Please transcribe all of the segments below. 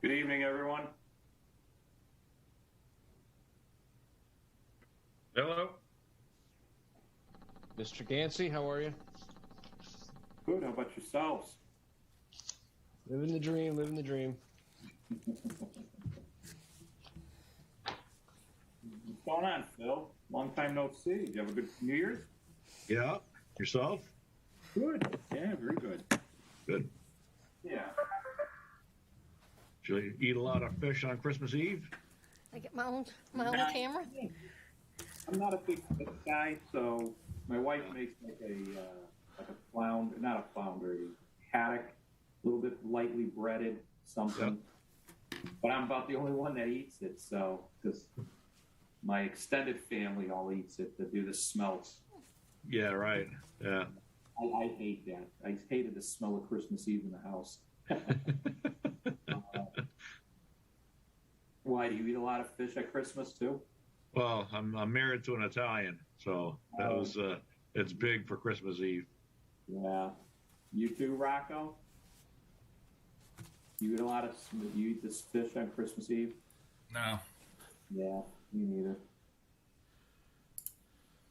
Good evening, everyone. Hello. Mr. Gansey, how are you? Good. How about yourselves? Living the dream, living the dream. What's going on, Phil? Long time no see. Did you have a good New Year's? Yeah. Yourself? Good. Yeah, very good. Good. Yeah. Did you eat a lot of fish on Christmas Eve? I get my own camera. I'm not a big fish guy, so my wife makes like a flounder, not a flounder, a haddock, a little bit lightly breaded, something. Yep. But I'm about the only one that eats it, so because my extended family all eats it to do the smelts. Yeah, right. Yeah. I hate that. I hated the smell of Christmas Eve in the house. Why, do you eat a lot of fish at Christmas too? Well, I'm married to an Italian, so that was it's big for Christmas Eve. Yeah. You too, Rocco? You eat this fish on Christmas Eve? No. Yeah, me neither.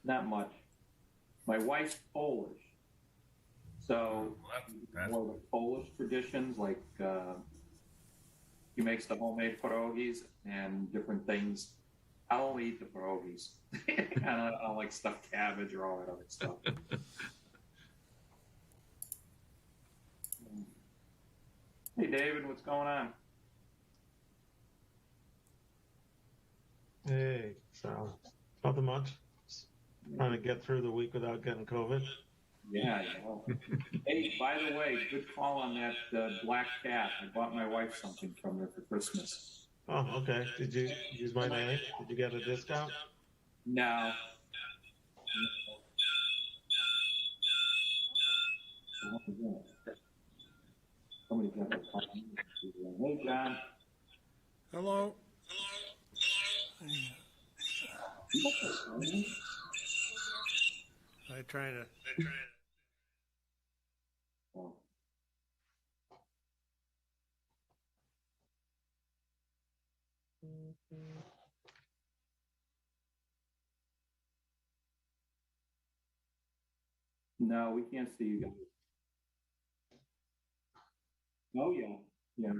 Not much. My wife's Polish, so more of the Polish traditions, like he makes the homemade pierogies and different things. I'll only eat the pierogies. I don't like stuffed cabbage or all that other stuff. Hey, David, what's going on? Hey, so nothing much. Just trying to get through the week without getting COVID. Yeah, yeah. Hey, by the way, good call on that black cat. I bought my wife something from her for Christmas. Oh, okay. Did you use my name? Did you get a discount? No. Somebody got the call. Hey, John. Hello. I try to. Oh. No, we can't see you guys. Oh, yeah. Yeah.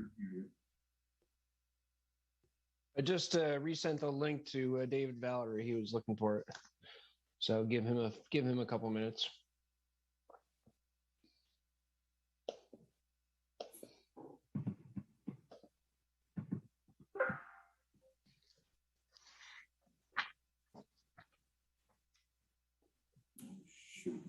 I just resent the link to David Valerie. He was looking for it, so give him a couple minutes. Shoot.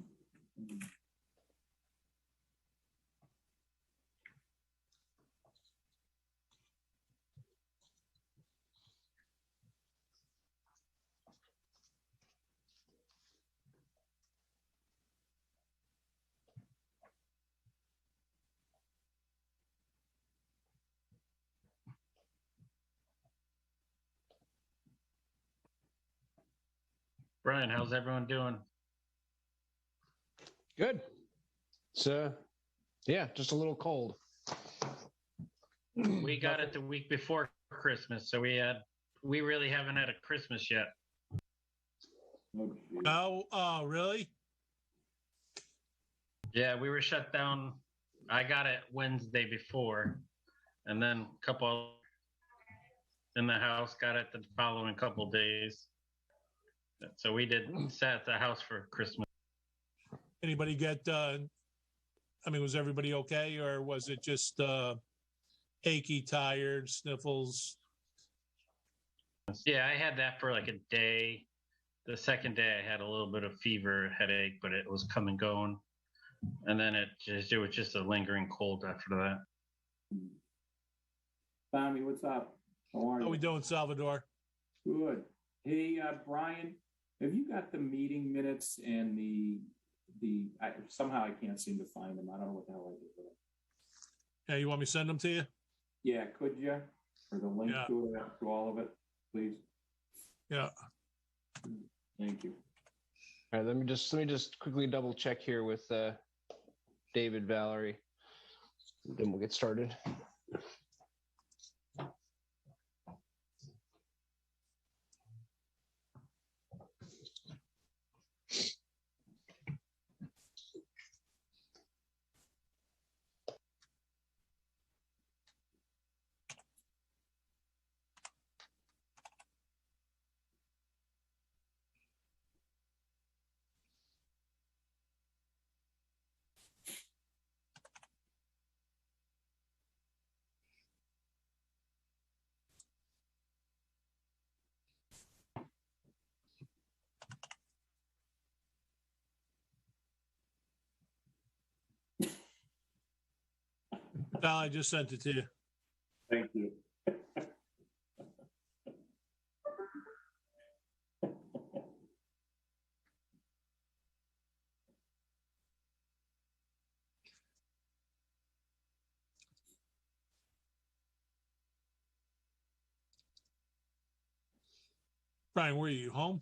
Brian, how's everyone doing? Good. So, yeah, just a little cold. We got it the week before Christmas, so we really haven't had a Christmas yet. Oh, really? Yeah, we were shut down. I got it Wednesday before, and then a couple in the house got it the following couple days. So we sat at the house for Christmas. Anybody get? Was everybody okay, or was it just achy, tired, sniffles? Yeah, I had that for like a day. The second day, I had a little bit of fever, headache, but it was come and going. And then it was just a lingering cold after that. Tommy, what's up? How are you? How we doing, Salvador? Good. Hey, Brian, have you got the meeting minutes and somehow I can't seem to find them. I don't know what the hell I did with them. Yeah, you want me to send them to you? Yeah, could you? Or the link to all of it, please? Yeah. Thank you. All right, let me just quickly double check here with David Valerie. Then we'll get started. Val, I just sent it to you. Thank you. Brian, where are you? Home?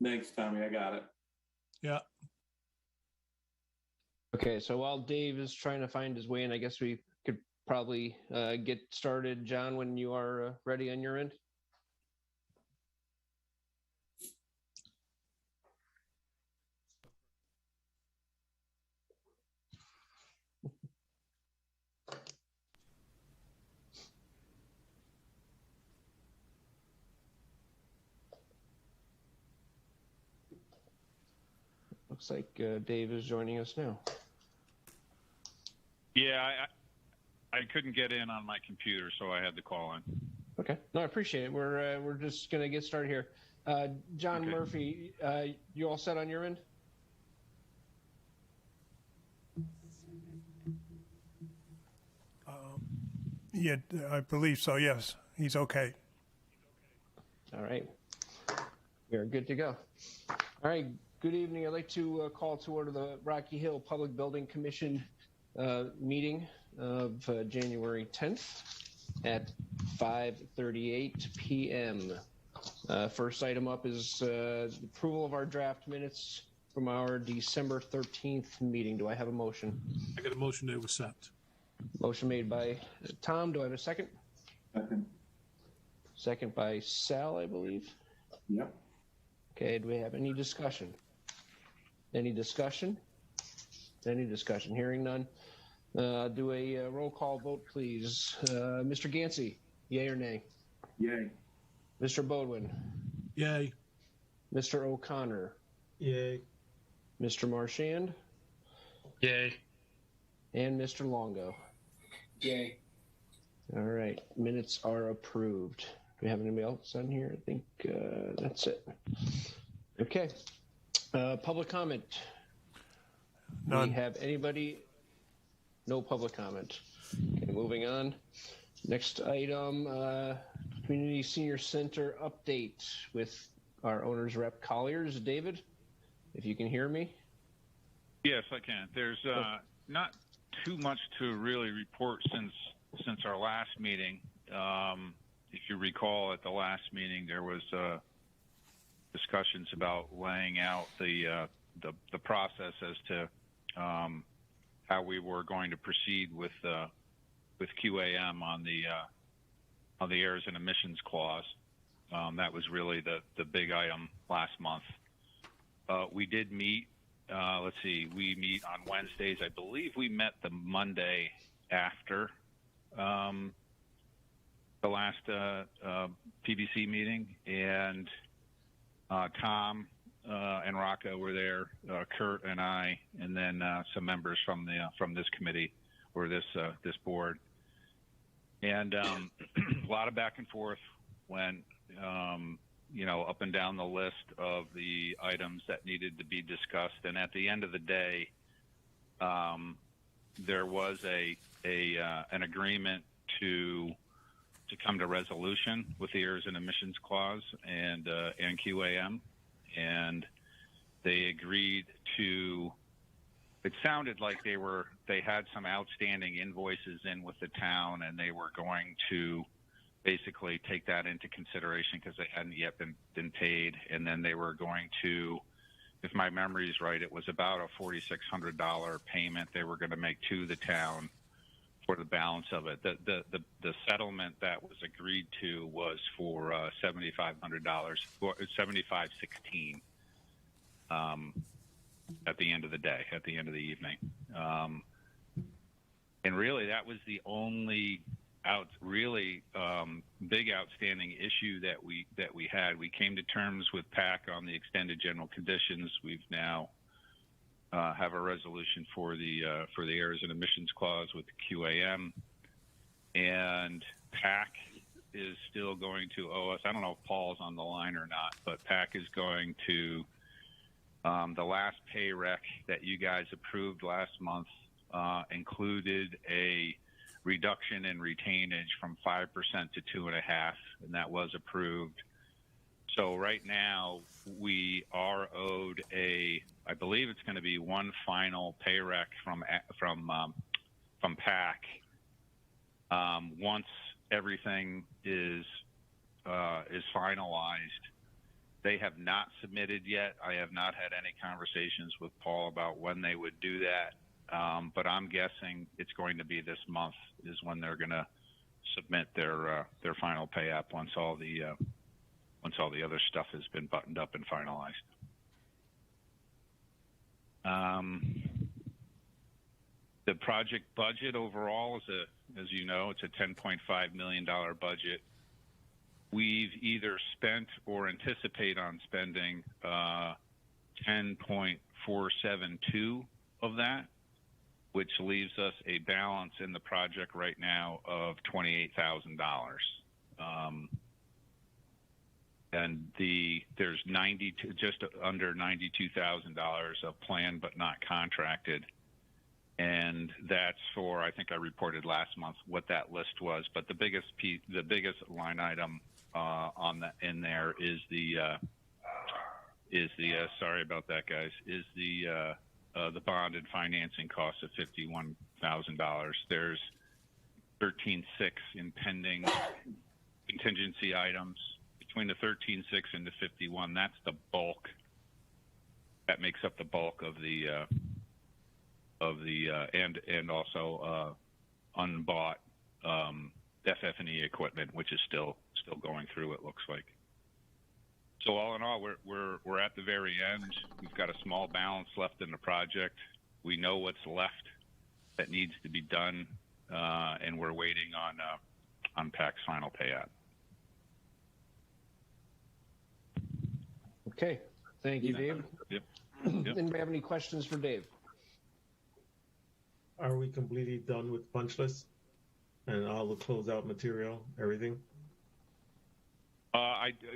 Thanks, Tommy. I got it. Yeah. Okay, so while Dave is trying to find his way in, I guess we could probably get started. John, when you are ready on your end. Looks like Dave is joining us now. Yeah, I couldn't get in on my computer, so I had to call in. Okay, no, I appreciate it. We're just gonna get started here. John Okay. Murphy, you all set on your end? Yeah, I believe so. Yes, he's okay. All right, we are good to go. All right, good evening. I'd like to call to order the Rocky Hill Public Building Commission meeting of January 10th at 5:38 p.m. First item up is the approval of our draft minutes from our December 13th meeting. Do I have a motion? I got a motion to accept. Motion made by Tom. Do I have a second? Second. Second by Sal, I believe. Yep. Okay, do we have any discussion? Any discussion? Any discussion? Hearing none. Do a roll call vote, please. Mr. Gansey, yay or nay? Yay. Mr. Bodwin, Yay. Mr. O'Connor, Yay. Mr. Marchand, Yay. and Mr. Longo. Yay. All right, minutes are approved. Do we have anybody else on here? I think that's it. Okay. Public comment. None. We have anybody? No public comment. Okay, moving on. Next item, Community Senior Center update with our owner's rep Colliers. David, if you can hear me. Yes, I can. There's not too much to really report since our last meeting. If you recall, at the last meeting, there was discussions about laying out the process as to how we were going to proceed with QAM on the errors and emissions clause. That was really the big item last month. We did meet. Let's see. We meet on Wednesdays. I believe we met the Monday after the last PBC meeting, and Tom and Rocco were there, Kurt and I, and then some members from this committee or this board, and a lot of back and forth went up and down the list of the items that needed to be discussed, and at the end of the day, there was an agreement to come to resolution with the errors and emissions clause and QAM, and they agreed to. It sounded like they had some outstanding invoices in with the town, and they were going to basically take that into consideration because they hadn't yet been paid, and then they were going to, if my memory is right, it was about a $4,600 payment they were going to make to the town for the balance of it. The settlement that was agreed to was for $7,500, $7,516 at the end of the day, at the end of the evening. And really, that was the only big outstanding issue that we had. We came to terms with PAC on the extended general conditions. We've now have a resolution for the errors and emissions clause with the QAM, and PAC is still going to owe us. I don't know if Paul's on the line or not, but PAC is going to the last pay rec that you guys approved last month included a reduction in retainage from 5% to 2.5%, and that was approved. So right now we are owed I believe it's going to be one final pay rec from PAC. Once everything is finalized, they have not submitted yet. I have not had any conversations with Paul about when they would do that. But I'm guessing it's going to be this month is when they're going to submit their final pay app once all the other stuff has been buttoned up and finalized. The project budget overall is as you know, it's a $10.5 million budget. We've either spent or anticipate on spending 10.472 of that, which leaves us a balance in the project right now of $28,000. And there's just under $92,000 of planned but not contracted, and that's for, I think I reported last month what that list was. But the biggest line item in there is the sorry about that, guys, is the bond and financing cost of $51,000. There's 13.6 in pending contingency items. Between the 13.6 and the 51, that's the bulk. That makes up the bulk of the and also unbought FF&E equipment, which is still going through. It looks like. So all in all, we're at the very end. We've got a small balance left in the project. We know what's left that needs to be done, and we're waiting on PAC's final payout. Okay, thank you, Dave. Yep. Anybody have any questions for Dave? Are we completely done with punch lists and all the closeout material, everything?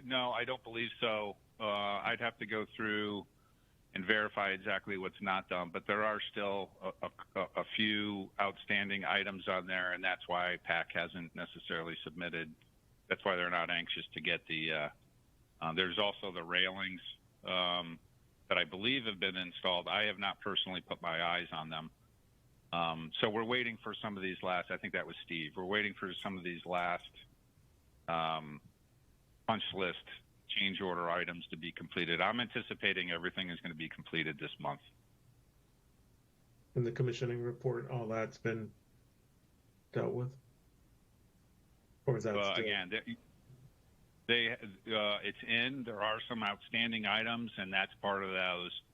No, I don't believe so. I'd have to go through and verify exactly what's not done, but there are still a few outstanding items on there, and that's why PAC hasn't necessarily submitted. That's why they're not anxious to get the. There's also the railings that I believe have been installed. I have not personally put my eyes on them. So we're waiting for some of these last. I think that was Steve. We're waiting for some of these last punch list change order items to be completed. I'm anticipating everything is going to be completed this month. In the commissioning report, all that's been dealt with, or is that still... Again? It's in. There are some outstanding items, and that's part of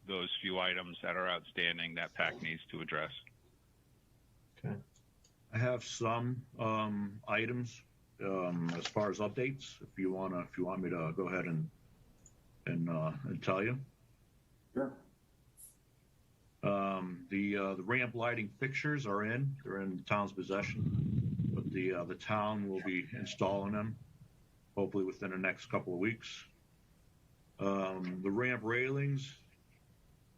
those few items that are outstanding that PAC needs to address. Okay. I have some items as far as updates. If you want me to go ahead and tell you. Sure. The ramp lighting fixtures are in. They're in the town's possession, but the town will be installing them hopefully within the next couple of weeks. The ramp railings,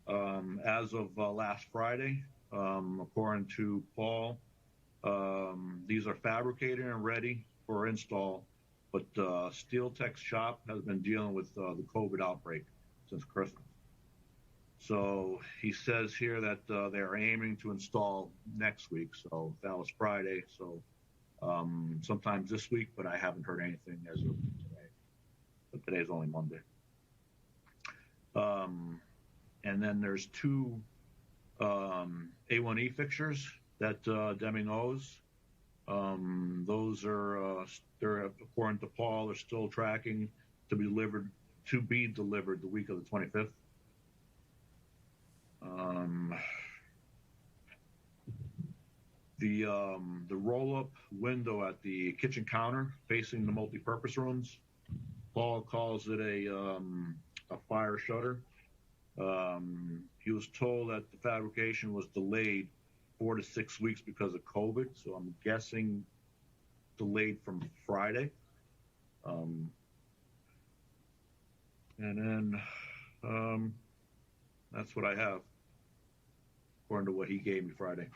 as of last Friday, according to Paul, these are fabricated and ready for install, but Steel Tech's shop has been dealing with the COVID outbreak since Christmas. So he says here that they're aiming to install next week. So that was Friday. So sometimes this week, but I haven't heard anything as of today. But today's only Monday. And then there's two A1E fixtures that Deming owes. Those are, they're, according to Paul, they're still tracking to be delivered the week of the 25th. The roll-up window at the kitchen counter facing the multi-purpose rooms, Paul calls it a fire shutter. He was told that the fabrication was delayed 4 to 6 weeks because of COVID, so I'm guessing delayed from Friday. And then that's what I have, according to what he gave me Friday.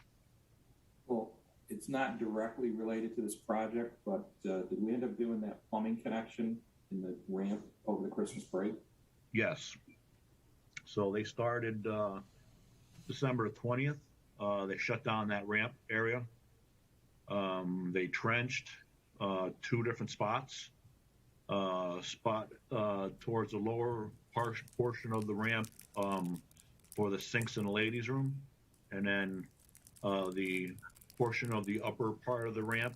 Well, it's not directly related to this project, but did we end up doing that plumbing connection in the ramp over the Christmas break? Yes. So they started December 20th. They shut down that ramp area. They trenched 2 different spots. Spot towards the lower portion of the ramp for the sinks in the ladies' room, and then the portion of the upper part of the ramp,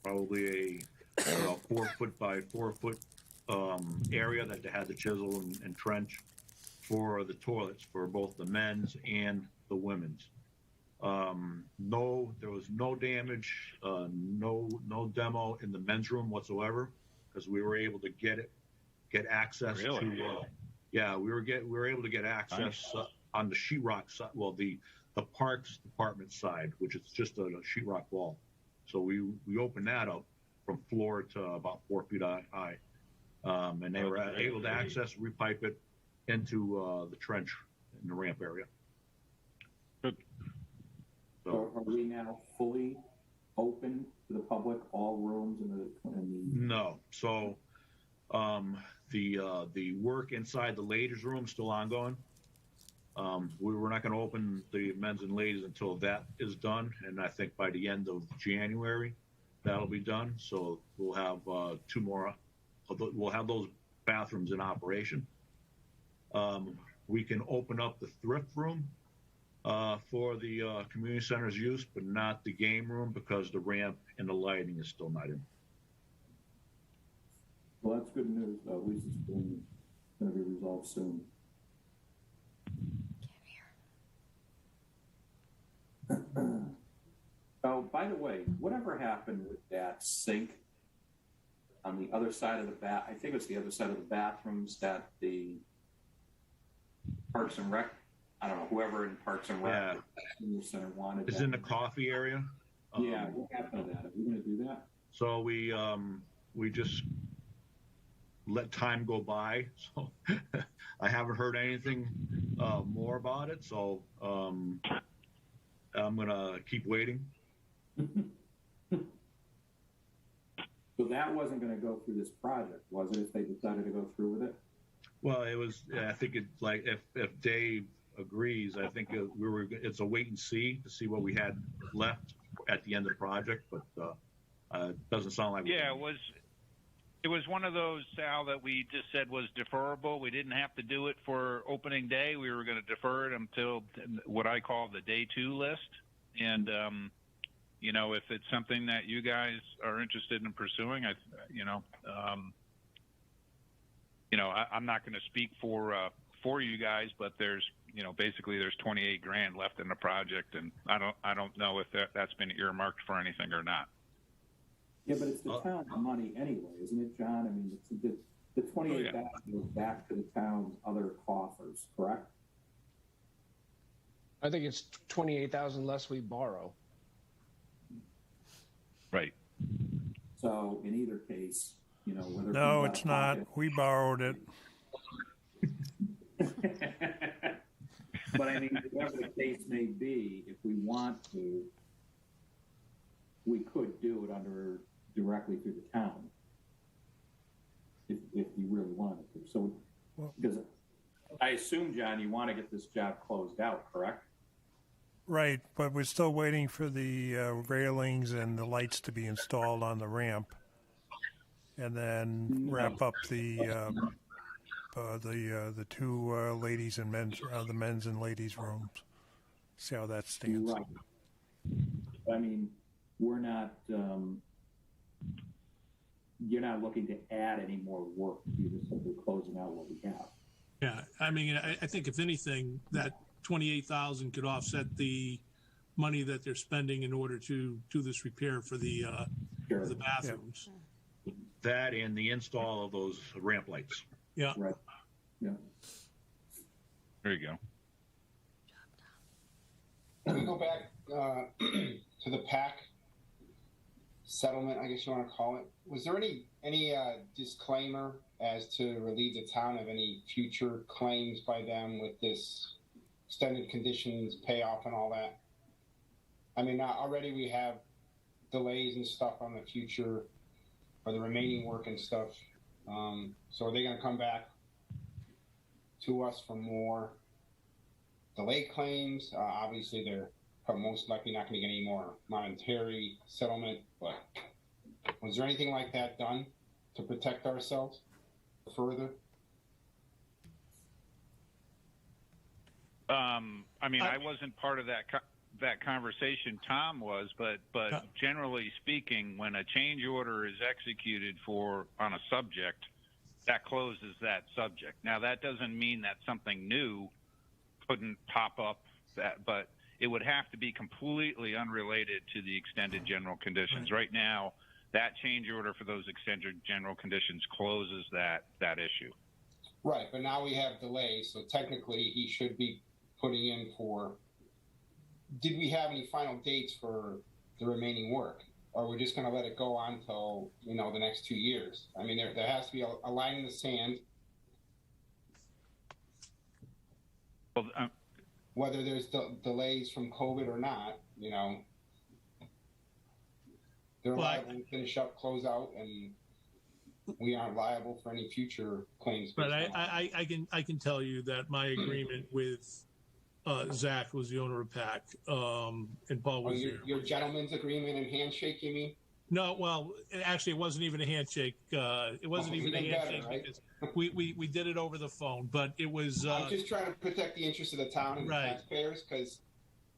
probably a 4 foot by 4 foot area that they had to chisel and trench for the toilets for both the men's and the women's. No, there was no damage, no demo in the men's room whatsoever, because we were able to get access Really? to. Yeah, we were able to get access on the sheetrock side. Well, the parks department side, which is just a sheetrock wall. So we opened that up from floor to about 4 feet high, and they were able to access, repipe it into the trench in the ramp area. So are we now fully open to the public, all rooms in the No. So the work inside the ladies' room is still ongoing. We're not going to open the men's and ladies until that is done, and I think by the end of January that'll be done. So we'll have 2 more. We'll have those bathrooms in operation. We can open up the thrift room for the community center's use, but not the game room because the ramp and the lighting is still not in. Well, that's good news, though. At least it's going to be resolved soon. Oh, by the way, whatever happened with that sink on the other side of the I think it was the other side of the bathrooms that the Parks and Rec, I don't know, whoever in Parks and Rec Senior Center wanted. It's in the coffee area. Yeah, what happened to that? Are we going to do that? So we just let time go by. So I haven't heard anything more about it. So I'm gonna keep waiting. So that wasn't going to go through this project, was it? If they decided to go through with it? Well, it was. I think it's like if Dave agrees, I think it's a wait and see to see what we had left at the end of the project. But it doesn't sound like. Yeah, it was one of those, Sal, that we just said was deferrable. We didn't have to do it for opening day. We were going to defer it until what I call the day 2 list. And, you know, if it's something that you guys are interested in pursuing, I'm not going to speak for you guys, but there's, basically there's $28,000 left in the project. And I don't know if that's been earmarked for anything or not. Yeah, but it's the town's money anyway, isn't it, John? I mean, the $28,000 goes back to the town's other coffers, correct? I think it's 28,000 less we borrow. Right. So in either case, whether No, it's not. We borrowed it. But I mean, whatever the case may be, if we want to, we could do it directly through the town, if you really wanted to. So, because I assume, John, you want to get this job closed out, correct? Right, but we're still waiting for the railings and the lights to be installed on the ramp, and then wrap up the 2 ladies and men's, the men's and ladies' rooms. See how that stands. Right. I mean, we're not. You're not looking to add any more work. You're just simply closing out what we have. Yeah, I mean, I think if anything, that 28,000 could offset the money that they're spending in order to do this repair for the Sure. bathrooms. That and the install of those ramp lights. Yeah. Right. Yeah. There you go. Can we go back to the PAC settlement, I guess you want to call it? Was there any disclaimer as to relieve the town of any future claims by them with this extended conditions, payoff, and all that? I mean, already we have delays and stuff on the future or the remaining work and stuff. So are they going to come back to us for more delay claims? Obviously, they're most likely not going to get any more monetary settlement, but was there anything like that done to protect ourselves further? I mean, I wasn't part of that conversation. Tom was, but generally speaking, when a change order is executed on a subject, that closes that subject. Now, that doesn't mean that something new couldn't pop up, but it would have to be completely unrelated to the extended general conditions. Right now, that change order for those extended general conditions closes that issue. Right, but now we have delays, so technically he should be putting in for. Did we have any final dates for the remaining work, or we're just going to let it go on till the next 2 years? I mean, there has to be a line in the sand. Well, whether there's delays from COVID or not, they're liable to finish up, close out, and we aren't liable for any future claims. But I can tell you that my agreement with Zach was the owner of PAC, and Paul was your gentleman's agreement and handshake, you mean? No, well, actually, it wasn't even a handshake. It wasn't even a handshake better, right? because we did it over the phone. But it was. I'm just trying to protect the interests of the town and the taxpayers, because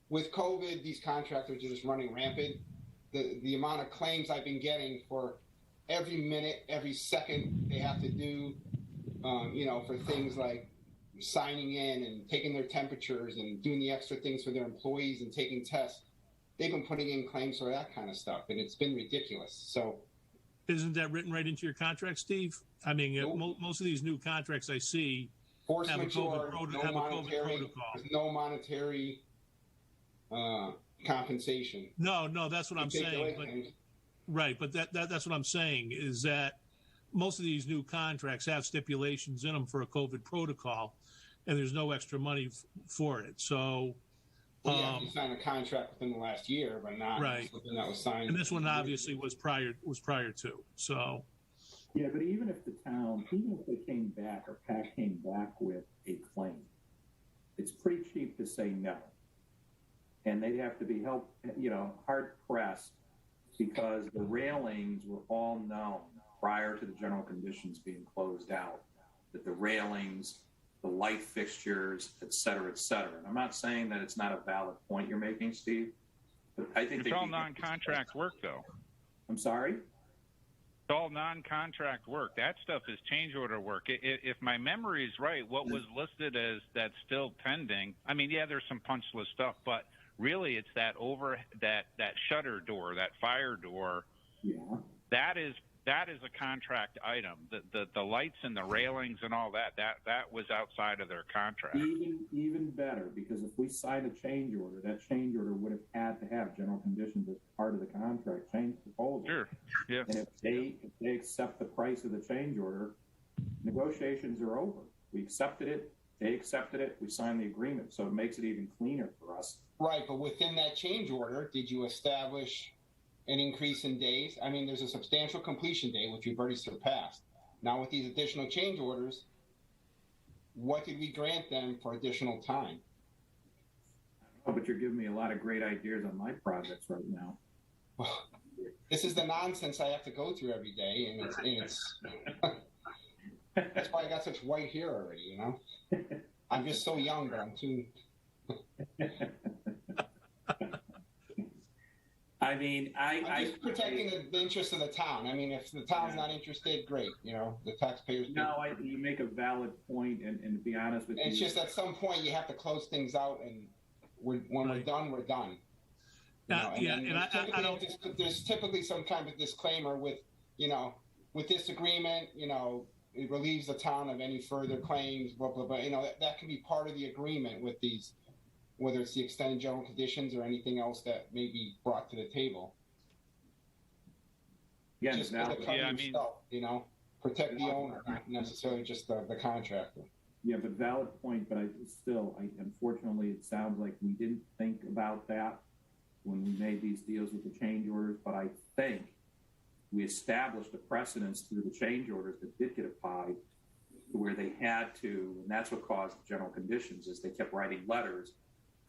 with COVID, these contractors are just running rampant. The amount of claims I've been getting for every minute, every second they have to do, for things like signing in and taking their temperatures and doing the extra things for their employees and taking tests. They've been putting in claims for that kind of stuff, and it's been ridiculous. So, isn't that written right into your contract, Steve? I mean, nope. Most of these new contracts I see force have majeure, have a COVID protocol. There's no monetary compensation. No, that's what I'm saying. But, right, but that's what I'm saying is that most of these new contracts have stipulations in them for a COVID protocol, and there's no extra money for it. So. Well, you signed a contract within the last year, but not something that was signed. And this one obviously was prior to. So. Yeah, but even if they came back or PAC came back with a claim, it's pretty cheap to say no, and they'd have to be hard pressed because the railings were all known prior to the general conditions being closed out. That the railings, the light fixtures, et cetera, et cetera. And I'm not saying that it's not a valid point you're making, Steve, but I think it's all non-contract work, though. I'm sorry? It's all non-contract work. That stuff is change order work. If my memory is right, what was listed as that's still pending, I mean, yeah, there's some punch list stuff, but really it's that that shutter door, that fire door. Yeah. That is a contract item. The lights and the railings and all that was outside of their contract. Even better, because if we sign a change order, that change order would have had to have general conditions as part of the contract change proposal. Sure. Yeah. And if they accept the price of the change order, negotiations are over. We accepted it. They accepted it. We signed the agreement. So it makes it even cleaner for us. Right. But within that change order, did you establish an increase in days? I mean, there's a substantial completion date, which we've already surpassed. Now, with these additional change orders, what did we grant them for additional time? Oh, but you're giving me a lot of great ideas on my projects right now. Well, this is the nonsense I have to go through every day, and it's that's why I got such white hair already, I'm just so young, but I'm too... I mean, I'm just protecting the interest of the town. I mean, if the town's not interested, great. The taxpayers. No, you make a valid point, and to be honest with you, it's just at some point you have to close things out, and when we're done, we're done. I don't. There's typically some kind of disclaimer with, with this agreement, it relieves the town of any further claims, blah blah blah. That can be part of the agreement with these, whether it's the extended general conditions or anything else that may be brought to the table. Yeah, just for the company stuff, protect the owner, not necessarily just the contractor. Yeah, but valid point. But unfortunately, it sounds like we didn't think about that when we made these deals with the change orders. But I think we established a precedence through the change orders that did get applied, where they had to, and that's what caused the general conditions, is they kept writing letters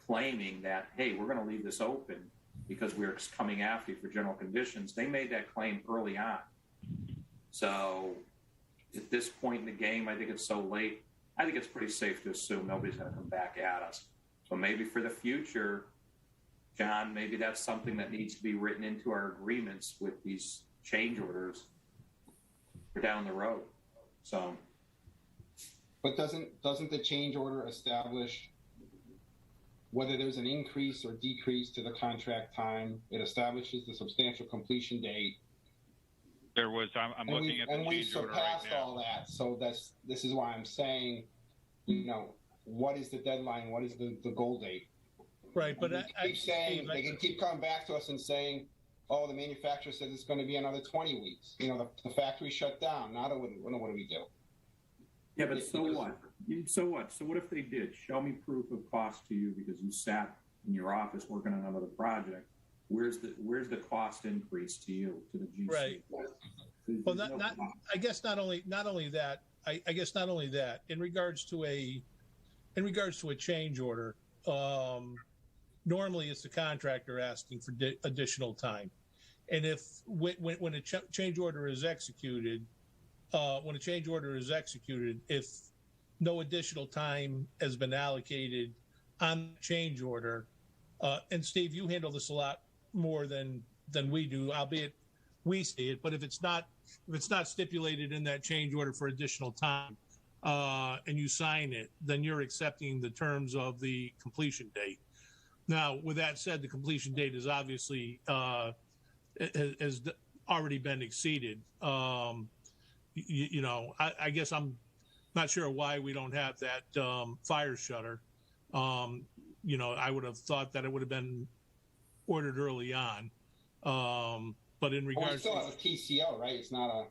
claiming that, hey, we're going to leave this open because we're coming after you for general conditions. They made that claim early on. So at this point in the game, I think it's so late, I think it's pretty safe to assume nobody's going to come back at us. So maybe for the future, John, maybe that's something that needs to be written into our agreements with these change orders for down the road. So, but doesn't the change order establish whether there's an increase or decrease to the contract time? It establishes the substantial completion date. There was. I'm looking at the change order right now. And we surpassed all that. So this is why I'm saying, what is the deadline? What is the goal date? Right, but they can keep coming back to us and saying, "Oh, the manufacturer says it's going to be another 20 weeks." The factory shut down. Now what do we do? Yeah, but so what? So what? So what if they did? Show me proof of cost to you because you sat in your office working on another project. Where's the cost increase to you, to the GC? Right. Well, I guess not only that. I guess not only that. In regards to a change order, normally it's the contractor asking for additional time, and if when a change order is executed, if no additional time has been allocated on the change order, and Steve, you handle this a lot more than we do, albeit we see it. But if it's not stipulated in that change order for additional time, and you sign it, then you're accepting the terms of the completion date. Now, with that said, the completion date is obviously has already been exceeded. I guess I'm not sure why we don't have that fire shutter. I would have thought that it would have been ordered early on. But in regards, we still have a TCO, right? It's not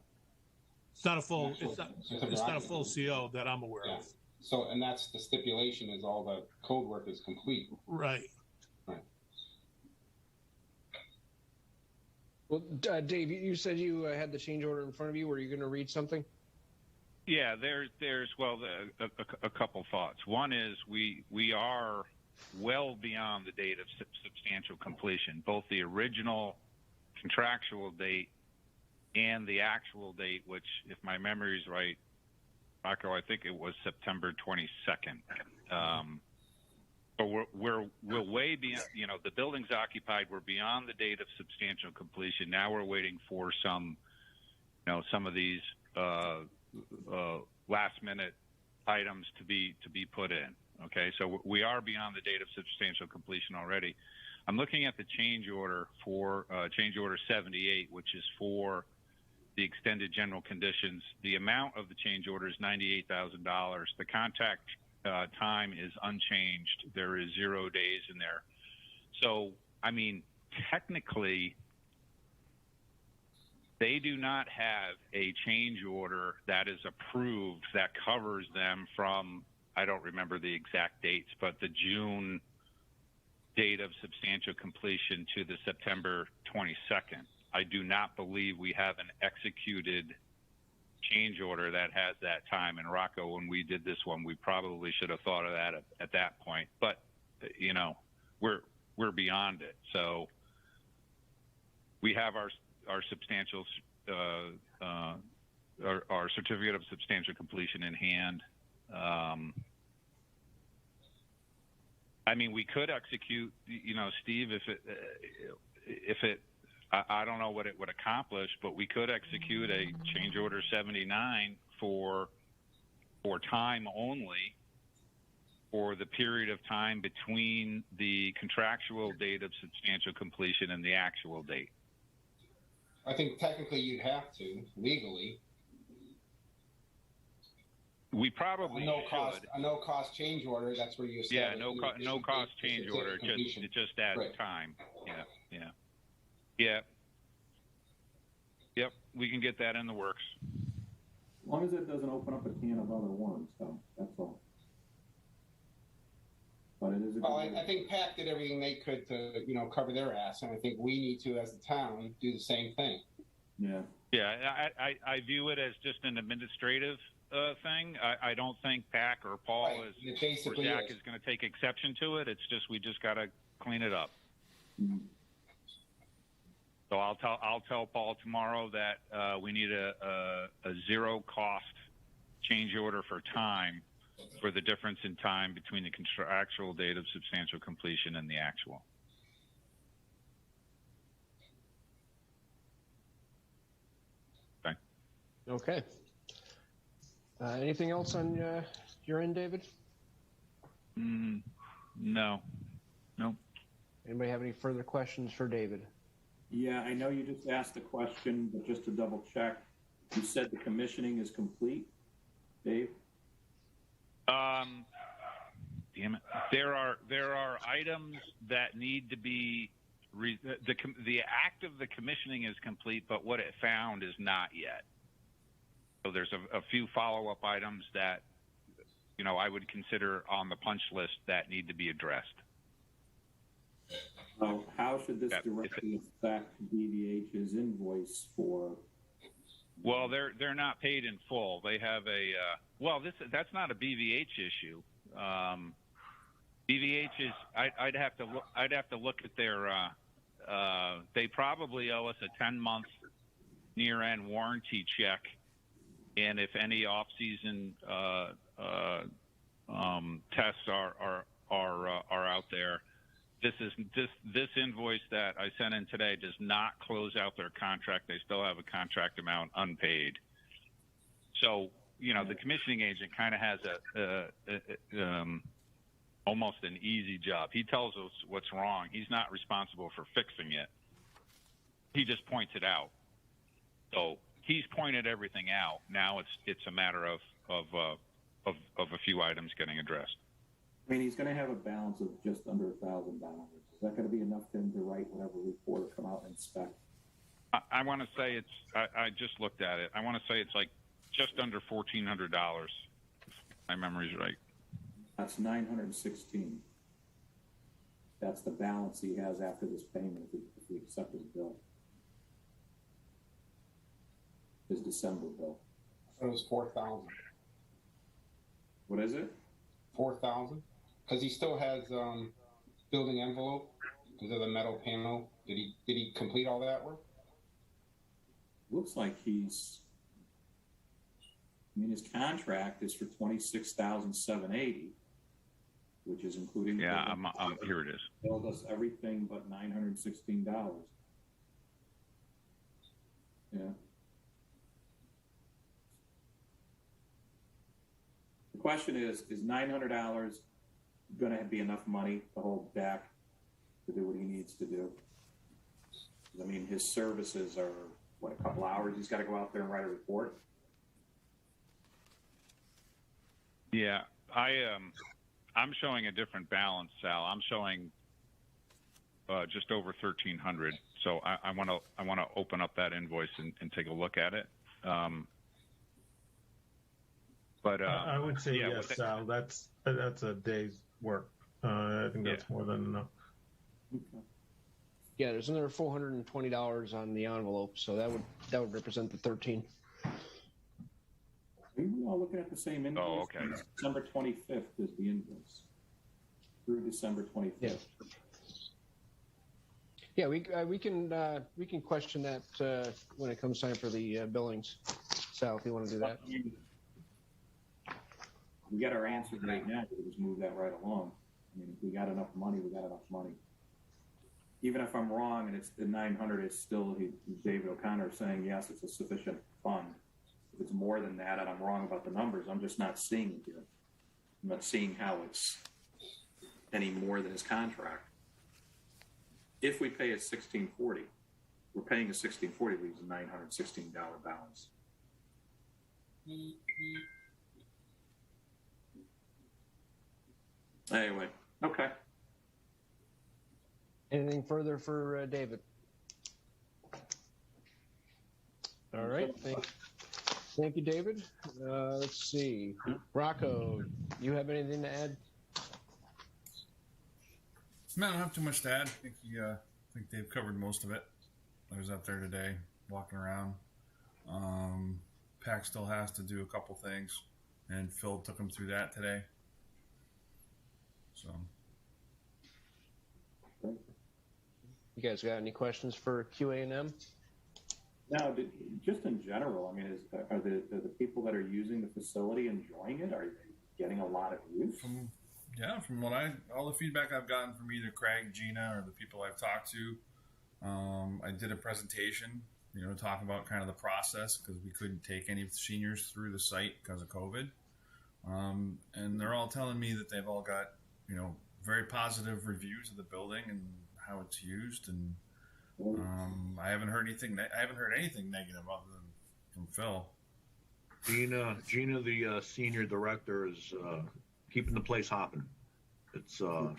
a full CO that I'm aware of. So, and that's the stipulation, is all the code work is complete. Right. Well, Dave, you said you had the change order in front of you. Were you going to read something? Yeah, there's a couple thoughts. One is we are well beyond the date of substantial completion, both the original contractual date and the actual date, which, if my memory is right, Rocco, I think it was September 22nd. So we're way beyond. The building's occupied. We're beyond the date of substantial completion. Now we're waiting for some of these last minute items to be put in. Okay, so we are beyond the date of substantial completion already. I'm looking at the change order for change order 78, which is for the extended general conditions. The amount of the change order is $98,000. The contact time is unchanged. There is 0 days in there. So, I mean, technically, they do not have a change order that is approved that covers them from, I don't remember the exact dates, but the June date of substantial completion to the September 22nd. I do not believe we have an executed change order that has that time. And Rocco, when we did this one, we probably should have thought of that at that point. But we're beyond it. So we have our substantial our certificate of substantial completion in hand. I mean, we could execute, Steve, if it I don't know what it would accomplish, but we could execute a change order 79 for time only, for the period of time between the contractual date of substantial completion and the actual date. I think technically you'd have to, legally. We probably should. A no-cost change order, that's where you establish. Yeah, no cost change order, it just adds time. Yeah. Yep, we can get that in the works. As long as it doesn't open up a can of other worms, though, that's all. But it is a Well, I think PAC did everything they could to, cover their ass, and I think we need to, as a town, do the same thing. Yeah. Yeah, I view it as just an administrative thing. I don't think PAC or Paul or Jack is going to take exception to it. It's just we just got to clean it up. Mm-hmm. So I'll tell Paul tomorrow that we need a zero cost change order for time for the difference in time between the contractual date of substantial completion and the actual. Okay. Anything else on your end, David? No. Anybody have any further questions for David? Yeah, I know you just asked the question, but just to double check, you said the commissioning is complete, Dave? Damn it. There are items that need to be the act of the commissioning is complete, but what it found is not yet. So there's a few follow-up items that I would consider on the punch list that need to be addressed. How should this directly affect DVH's invoice for? Well, they're not paid in full. They have that's not a BVH issue. BVH is I'd have to look at their they probably owe us a 10-month near-end warranty check, and if any off-season tests are out there. This invoice that I sent in today does not close out their contract. They still have a contract amount unpaid. So, the commissioning agent kind of has almost an easy job. He tells us what's wrong. He's not responsible for fixing it. He just points it out. So he's pointed everything out. Now it's a matter of a few items getting addressed. I mean, he's going to have a balance of just under $1,000. Is that going to be enough for him to write whatever report or come out and inspect? I want to say I just looked at it. I want to say it's like just under $1,400. My memory's right. That's $916. That's the balance he has after this payment if we accept his bill. His December bill. So it was 4,000. What is it? 4,000. Because he still has building envelope because of the metal panel. Did he complete all that work? Looks like his contract is for $26,780, which is including. Yeah, here it is. Billed us everything but $916. Yeah. The question is $900 going to be enough money to hold back to do what he needs to do? I mean, his services are, a couple hours? He's got to go out there and write a report? Yeah, I'm showing a different balance, Sal. I'm showing just over $1,300. So I want to open up that invoice and take a look at it. But I would say yes, Sal. That's a day's work. I think that's more than enough. Okay. Yeah, there's another $420 on the envelope, so that would represent the 13. Are we all looking at the same invoice? Oh, okay. December 25th is the invoice. Through December 25th. Yeah. Yeah, we can question that when it comes time for the billings. Sal, if you want to do that. We got our answer right now. We just move that right along. I mean, if we got enough money, we got enough money. Even if I'm wrong and it's the 900 is still David O'Connor saying yes, it's a sufficient fund. If it's more than that and I'm wrong about the numbers, I'm just not seeing it here. I'm not seeing how it's any more than his contract. If we pay a $1,640, we're paying a $1,640, leaves a $916 balance. Anyway, okay. Anything further for David? All right. Thank you, David. Let's see. Rocco, you have anything to add? No, I don't have too much to add. I think they've covered most of it. I was out there today walking around. Pack still has to do a couple things, and Phil took him through that today. So, You guys got any questions for QA&M? Now, just in general, I mean, are the people that are using the facility enjoying it? Are they getting a lot of use? From what all the feedback I've gotten from either Craig, Gina, or the people I've talked to, I did a presentation, talking about kind of the process because we couldn't take any seniors through the site because of COVID. And they're all telling me that they've all got, very positive reviews of the building and how it's used. And I haven't heard anything negative other than from Phil. Gina, the senior director, is keeping the place hopping. It's the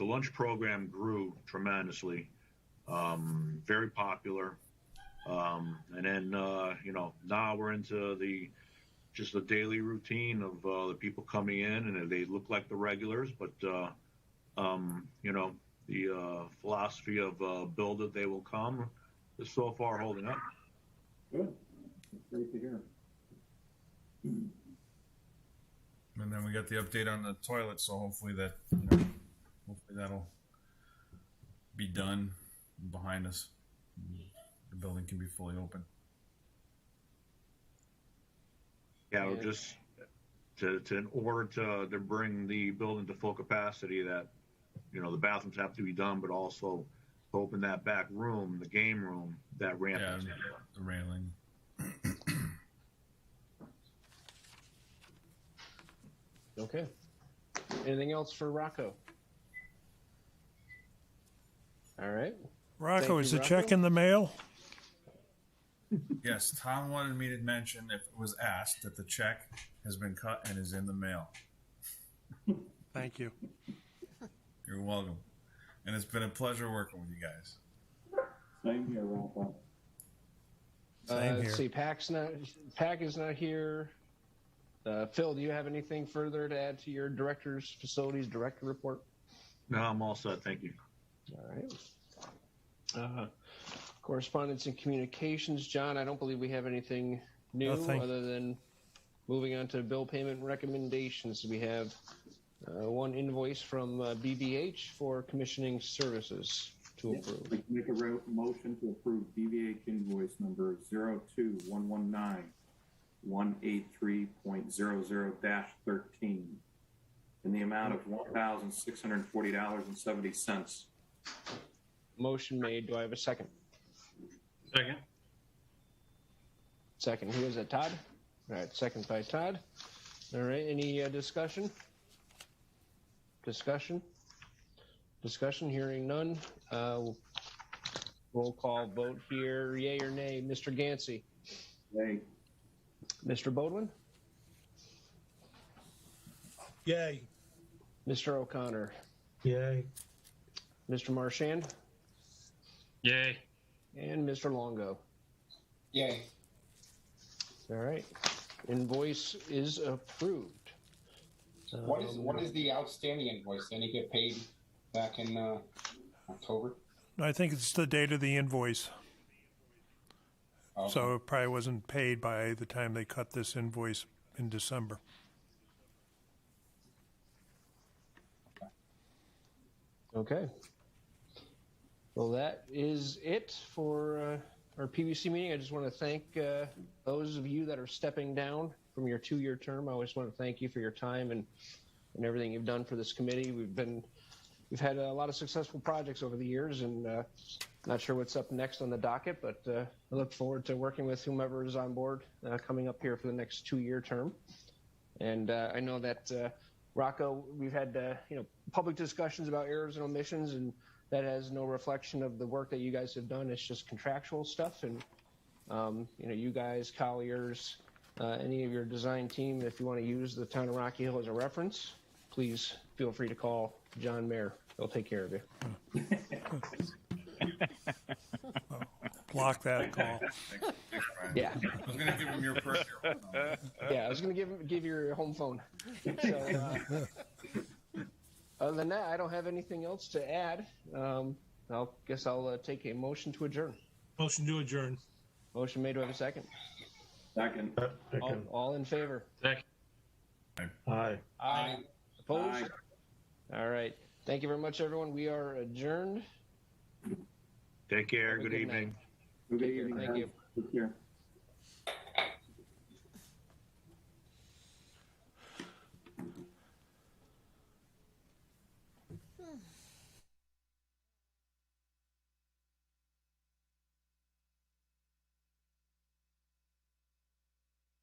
lunch program grew tremendously, very popular, and then now we're into the daily routine of the people coming in, and they look like the regulars, but the philosophy of build it, they will come is so far holding up. Good. That's great to hear. And then we got the update on the toilet, so hopefully that'll be done behind us. The building can be fully open. Yeah, we're just in order to bring the building to full capacity, that the bathrooms have to be done, but also to open that back room, the game room, that ramp. Yeah, the railing. Okay. Anything else for Rocco? All right. Rocco, is the check in the mail? Yes, Tom wanted me to mention, if it was asked, that the check has been cut and is in the mail. Thank you. You're welcome. And it's been a pleasure working with you guys. Same here, Rocco. Same here. Let's see, Pack is not here. Phil, do you have anything further to add to your facilities director report? No, I'm all set. Thank you. All right. Correspondence and communications. John, I don't believe we have anything new other than moving on to bill payment recommendations. We have one invoice from BBH for commissioning services to approve. We can make a motion to approve BBH invoice number 02119-183.00-13 in the amount of $1,640.70. Motion made. Do I have a second? Second. Who is it? Todd? All right. Second by Todd. All right. Any discussion? Discussion. Hearing none. Roll call vote here. Yay or nay? Mr. Gansey. Yay. Mr. Bodwin. Yay. Mr. O'Connor. Yay. Mr. Marchand. Yay. And Mr. Longo. Yay. All right. Invoice is approved. What is the outstanding invoice? Didn't it get paid back in October? I think it's the date of the invoice. Okay. So it probably wasn't paid by the time they cut this invoice in December. Okay. Well, that is it for our PBC meeting. I just want to thank those of you that are stepping down from your 2-year term. I always want to thank you for your time and everything you've done for this committee. We've had a lot of successful projects over the years, and Not sure what's up next on the docket, but I look forward to working with whomever is on board coming up here for the next 2-year term. And I know that Rocco, we've had public discussions about errors and omissions, and that has no reflection of the work that you guys have done. It's just contractual stuff. And you guys, Colliers, any of your design team, if you want to use the town of Rocky Hill as a reference, please feel free to call John Mayer. They'll take care of you. Block that call. Thanks, Brian. Yeah. I was going to give him your personal phone. Yeah, I was going to give you your home phone. So, other than that, I don't have anything else to add. I'll take a motion to adjourn. Motion to adjourn. Motion made. Do I have a second? Second. All in favor? Second. Aye. Aye. Opposed? Aye. All right. Thank you very much, everyone. We are adjourned. Take care. Good Good evening. night. Good Take care. evening. Thank you. Take care.